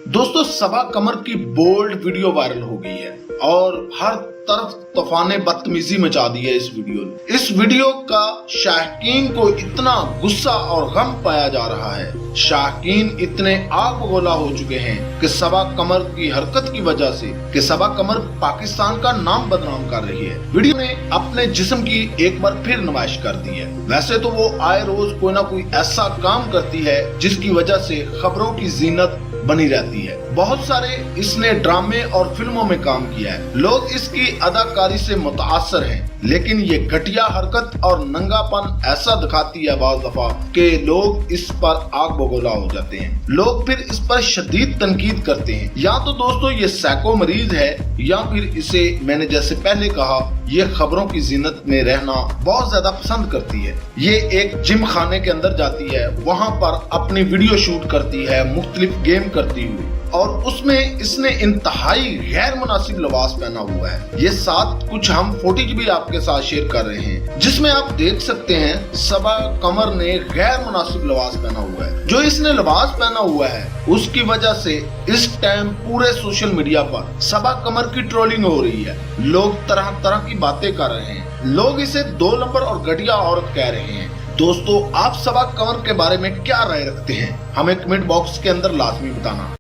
दोस्तों सबा कमर की bold video viral हो गई है और हर तरफ तूफान बदतमीजी मचा दी है इस वीडियो ने। इस वीडियो का शाहकीन को इतना गुस्सा और गम पाया जा रहा है। शाहकीन इतने आग बगोला हो चुके हैं कि सबा कमर की हरकत की वजह से कि सबा कमर पाकिस्तान का नाम बदनाम कर रही है। वीडियो ने अपने जिस्म की एक बार फिर नुमाइश कर दी है। वैसे तो वो आए रोज कोई ना कोई ऐसा काम करती है जिसकी वजह से खबरों की जीनत बनी रहती है। बहुत सारे इसने ड्रामे और फिल्मों में काम किया है। लोग इसकी अदाकारी से मुतासर हैं, लेकिन ये घटिया हरकत और नंगापन ऐसा दिखाती है बाज़ दफा कि लोग इस पर आग बगोला हो जाते हैं। लोग फिर इस पर शदीद तनकीद करते हैं। या तो दोस्तों ये साइको मरीज है या फिर इसे मैंने जैसे पहले कहा ये खबरों की जीनत में रहना बहुत ज्यादा पसंद करती है। ये एक जिम खाने के अंदर जाती है, वहाँ पर अपनी वीडियो शूट करती है मुख्तलिफ गेम करती हुई, और उसमें इसने इंतहाई गैर मुनासिब लिबास पहना हुआ है। ये साथ कुछ हम फुटेज भी आपके साथ शेयर कर रहे हैं जिसमें आप देख सकते हैं सबा कमर ने गैर मुनासिब लिबास पहना हुआ है। जो इसने लिबास पहना हुआ है उसकी वजह से इस टाइम पूरे सोशल मीडिया पर सबा कमर की ट्रोलिंग हो रही है। लोग तरह तरह की बातें कर रहे हैं। लोग इसे 2 नंबर और घटिया औरत कह रहे हैं। दोस्तों आप सबा कमर के बारे में क्या राय रखते हैं? हमें कमेंट बॉक्स के अंदर लाजमी बताना।